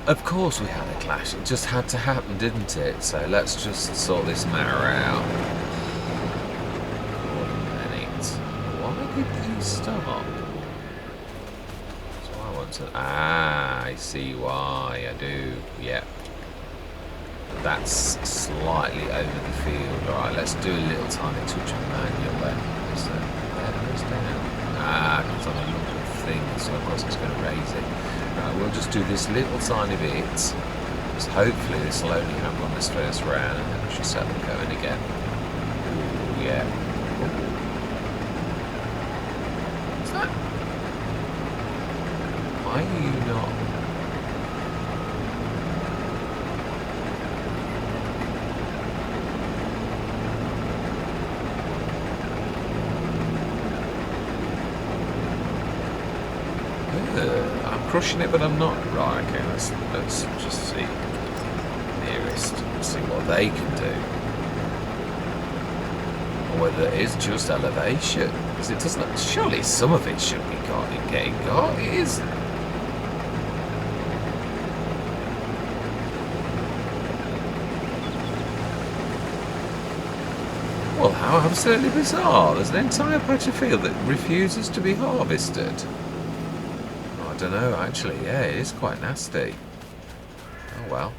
Of course we had a clash. It just had to happen, didn't it? So let's just sort this matter out. 1 minute. Why did you stop? So I want to... Ah, I see why. I do. Yep. That's slightly over the field. Alright, let's do a little tiny touch of manual then. So there goes down. Ah, because I'm a little thing, so of course it's going to raise it. Right, we'll just do this little tiny bit. Because hopefully this will only happen on this first round, and then we should set them going again. Ooh, yeah. What's that? Why are you not... I'm crushing it, but I'm not. Right, okay, let's just see. Nearest. See what they can do. Or whether it is just elevation. Because it doesn't... Surely some of it should be getting got. It is. Well, how absolutely bizarre. There's an entire patch of field that refuses to be harvested. I don't know, actually, yeah, it is quite nasty. Oh well.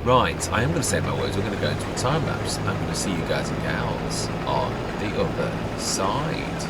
Right, I am going to say my words. We're going to go into a time lapse. I'm going to see you guys and gals on the other side.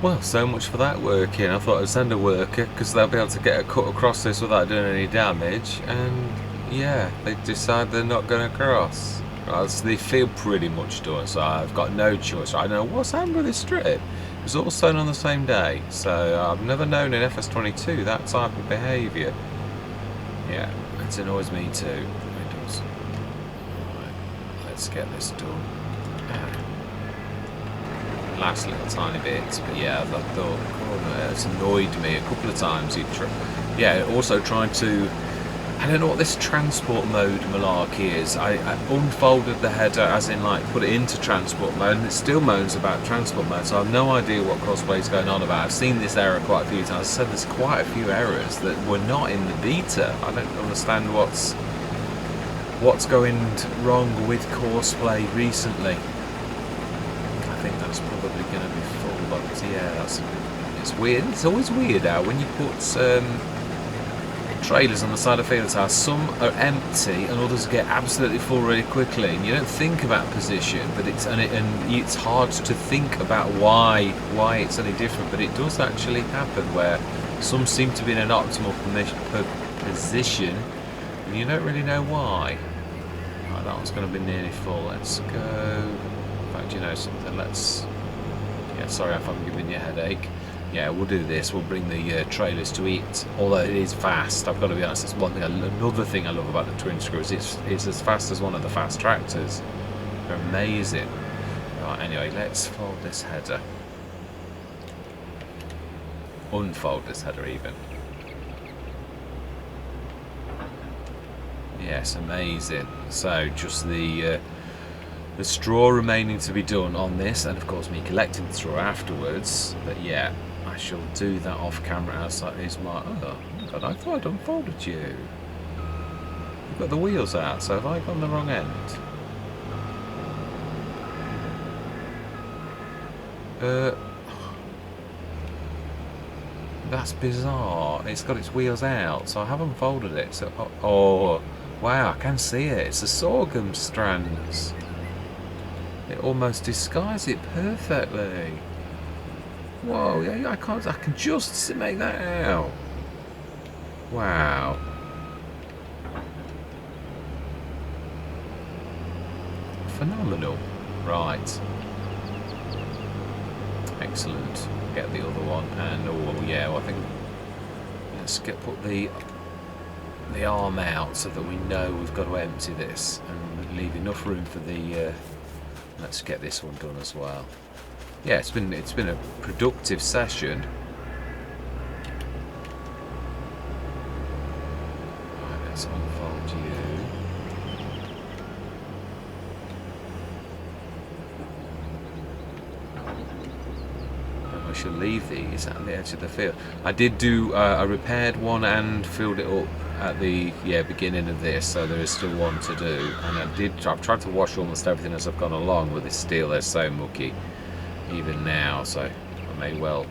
Well, so much for that working. I thought I'd send a worker because they'll be able to get a cut across this without doing any damage, and yeah, they decide they're not going to cross. Right, so they feel pretty much done, so I've got no choice. I know what's happened with this strip. It was all sown on the same day, so I've never known in FS22 that type of behaviour. Yeah, it annoys me too. It does. Right, let's get this done. Last little tiny bits, but yeah, I thought, oh, it's annoyed me a couple of times. Yeah, also trying to, I don't know what this transport mode malarkey is. I unfolded the header, as in like put it into transport mode, and it still moans about transport mode, so I have no idea what Courseplay is going on about. I've seen this error quite a few times. I said there's quite a few errors that were not in the beta. I don't understand what's going wrong with Courseplay recently. I think that's probably going to be full, but yeah, it's weird. It's always weird how when you put trailers on the side of fields, how some are empty and others get absolutely full really quickly, and you don't think about position, but it's hard to think about why it's any different, but it does actually happen where some seem to be in an optimal position and you don't really know why. Right, that one's going to be nearly full. Let's go. In fact, you know something, yeah, sorry if I'm giving you a headache. Yeah, we'll do this. We'll bring the trailers to eat. Although it is fast, I've got to be honest. It's one thing. Another thing I love about the twin screws. It's as fast as one of the fast tractors. They're amazing. Right. Anyway, let's fold this header. Unfold this header even. Yes, amazing. So just the straw remaining to be done on this, and of course me collecting the straw afterwards. But yeah, I shall do that off camera outside. Is my God, I thought I'd unfolded you. You've got the wheels out, so have I gone the wrong end? That's bizarre. It's got its wheels out, so I haven't folded it. So oh wow, I can see it. It's the sorghum strands. It almost disguises it perfectly. Whoa, yeah, I can just make that out. Wow. Phenomenal. Right. Excellent. Get the other one, and oh yeah, well, I think let's put the arm out so that we know we've got to empty this and leave enough room for the. Let's get this one done as well. Yeah, it's been a productive session. Right, let's unfold you. And we shall leave these at the edge of the field. I did do I repaired one and filled it up at the beginning of this, so there is still one to do, and I've tried to wash almost everything as I've gone along, but this steel is so mucky even now, so I may well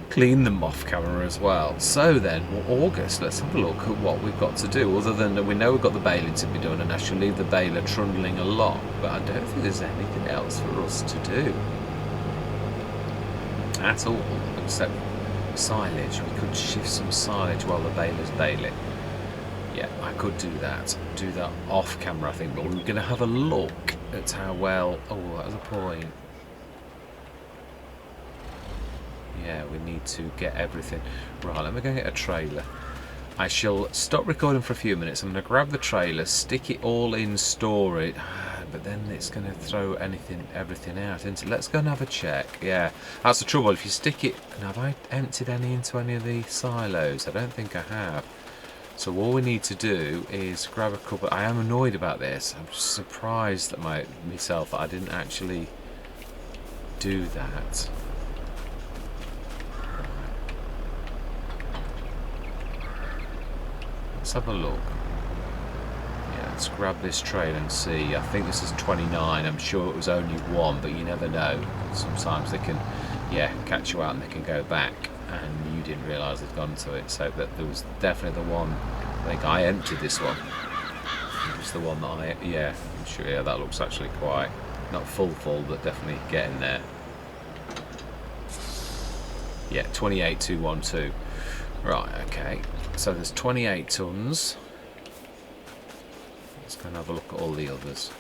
clean them off camera as well. So then, August, let's have a look at what we've got to do, other than we know we've got the baling to be done, and I shall leave the baler trundling along, but I don't think there's anything else for us to do at all, except silage. We could shift some silage while the baler's baling. Yeah, I could do that off camera, I think, but we're going to have a look at how well. Oh, that was a point. Yeah, we need to get everything right. Let me go get a trailer. I shall stop recording for a few minutes. I'm going to grab the trailer, stick it all in storage, but then it's going to throw everything out, isn't it? Let's go and have a check. Yeah, that's the trouble. If you stick it, and have I emptied any into any of the silos? I don't think I have. So all we need to do is grab a couple. I am annoyed about this. I'm just surprised at myself that I didn't actually do that. Let's have a look. Yeah, let's grab this trailer and see. I think this is 29. I'm sure it was only one, but you never know. Sometimes they can, catch you out and they can go back, and you didn't realise they'd gone to it. So that there was definitely the one. I think I emptied this one. It was the one that I'm sure. Yeah, that looks actually quite not full, but definitely getting there. Yeah, 28,212. Right, okay. So there's 28 tons. Let's go and have a look at all the others.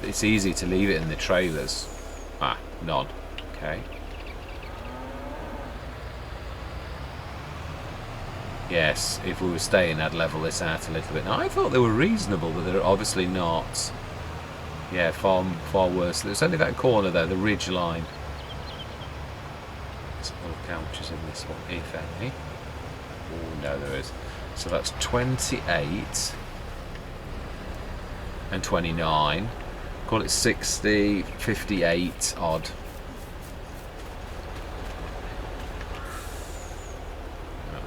It's easy to leave it in the trailers. Ah, none. Okay. Yes, if we were staying, I'd level this out a little bit. Now, I thought they were reasonable, but they're obviously not. Yeah, far worse. There's only that corner there, the ridge line. Let's look how much is in this one, if any. Oh, no, there is. So that's 28 and 29. Call it 60, 58 odd.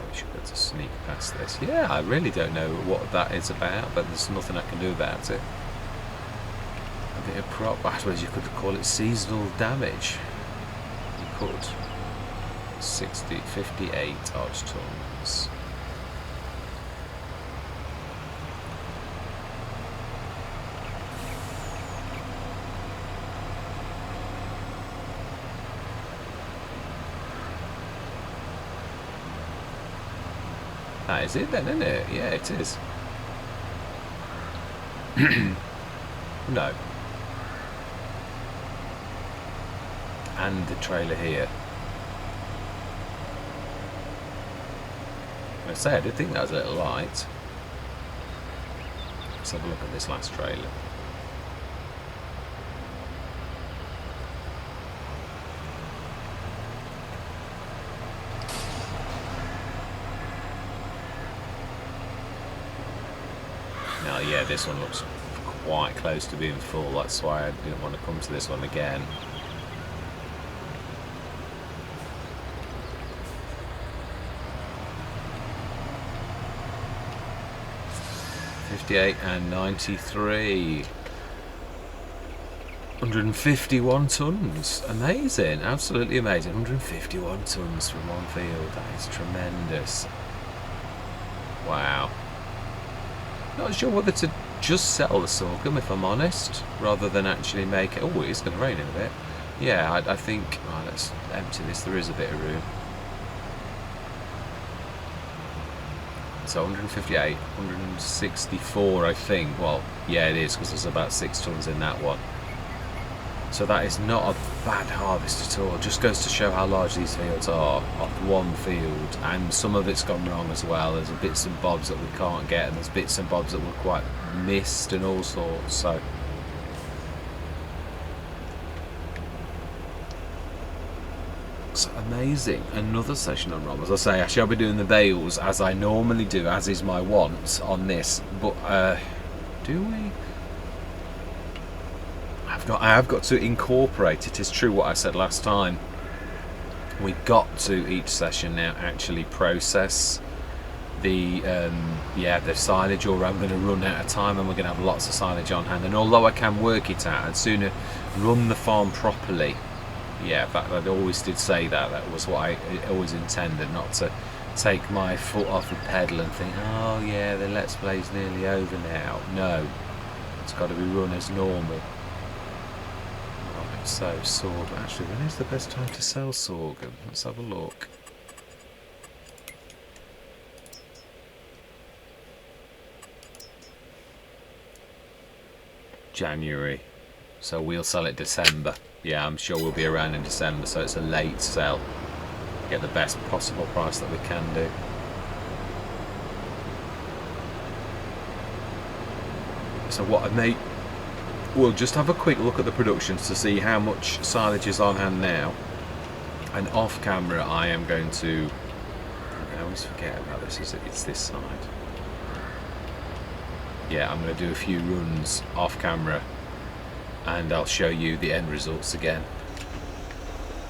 We should be able to sneak past this. Yeah, I really don't know what that is about, but there's nothing I can do about it. A bit of prop, I suppose you could call it seasonal damage. You could. 60, 58 odd tons. That is it then, isn't it? Yeah, it is. No. And the trailer here. I say, I did think that was a little light. Let's have a look at this last trailer. Now, yeah, this one looks quite close to being full. That's why I didn't want to come to this one again. $58 and $93. 151 tons. Amazing. Absolutely amazing. 151 tons from one field. That is tremendous. Wow. Not sure whether to just sell the sorghum, if I'm honest, rather than actually make it. Oh, it's going to rain in a bit. Yeah, I think. Oh, let's empty this. There is a bit of room. So 158, 164, I think. Well, yeah, it is, because there's about 6 tons in that one. So that is not a bad harvest at all. Just goes to show how large these fields are off one field, and some of it's gone wrong as well. There's bits and bobs that we can't get, and there's bits and bobs that were quite missed and all sorts. So amazing. Another session on ROMBOZ. As I say, I shall be doing the bales as I normally do, as is my want on this. But do we? I have got to incorporate, it is true what I said last time, we got to each session now actually process the the silage, or I'm going to run out of time and we're going to have lots of silage on hand. And although I can work it out, I'd sooner run the farm properly. Yeah, in fact, I always did say that. That was what I always intended, not to take my foot off the pedal and think, oh yeah, the Let's Play's nearly over now. No, it's got to be run as normal. So, sorghum. Actually, when is the best time to sell sorghum? Let's have a look. January. So we'll sell it December. Yeah, I'm sure we'll be around in December, so it's a late sell. Get the best possible price that we can do. So what I may... We'll just have a quick look at the productions to see how much silage is on hand now. And off camera I am going to... I always forget about this, it's this side. Yeah, I'm going to do a few runs off camera and I'll show you the end results again.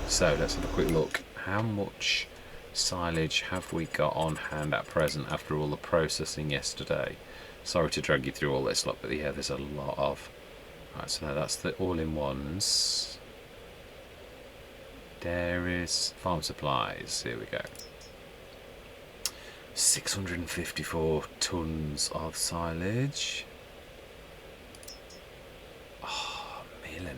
So let's have a quick look. How much silage have we got on hand at present after all the processing yesterday? Sorry to drag you through all this lot, but yeah, there's a lot of... Right, so now that's the all-in-ones. Dairies, farm supplies, here we go. 654 tons of silage. Oh, 1.5 million.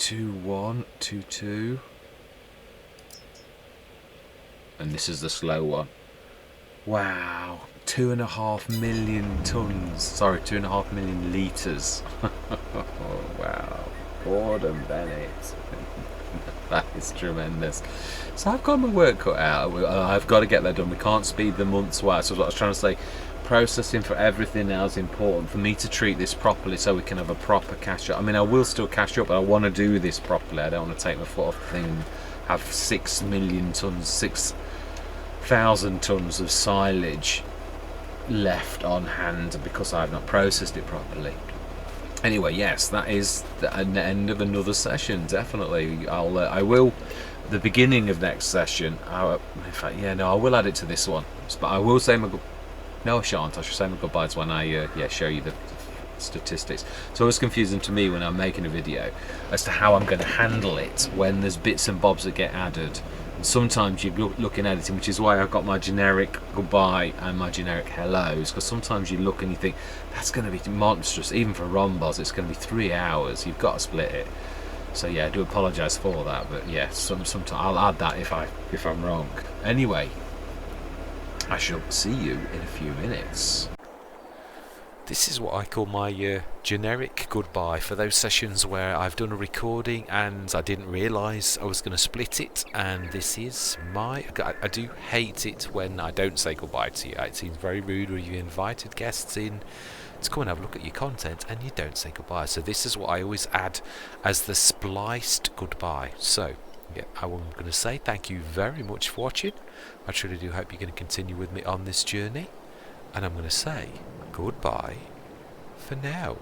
221, 22. And this is the slow one. Wow, 2.5 million tons. Sorry, 2.5 million litres. Oh, wow. Gordon Bennett. That is tremendous. So I've got my work cut out. I've got to get that done. We can't speed the months wide. So what I was trying to say, processing for everything now is important for me to treat this properly so we can have a proper cash up. I mean, I will still cash up, but I want to do this properly. I don't want to take my foot off the thing and have 6 million tons, 6,000 tons of silage left on hand because I've not processed it properly. Anyway, yes, that is the end of another session. Definitely, I will. The beginning of next session. In fact, yeah, no, I will add it to this one. But I will say no, I shan't. I should say my goodbyes when I show you the statistics. It's always confusing to me when I'm making a video as to how I'm going to handle it when there's bits and bobs that get added. And sometimes you look in editing, which is why I've got my generic goodbye and my generic hellos, because sometimes you look and you think that's going to be monstrous. Even for ROMBOZ, it's going to be 3 hours. You've got to split it. So yeah, I do apologise for that, but yeah, sometimes I'll add that if I'm wrong. Anyway, I shall see you in a few minutes. This is what I call my generic goodbye for those sessions where I've done a recording and I didn't realise I was going to split it, and this is my... I do hate it when I don't say goodbye to you. It seems very rude when you invited guests in to come and have a look at your content and you don't say goodbye. So this is what I always add as the spliced goodbye. So yeah, I'm going to say thank you very much for watching. I truly do hope you're going to continue with me on this journey, and I'm going to say goodbye for now.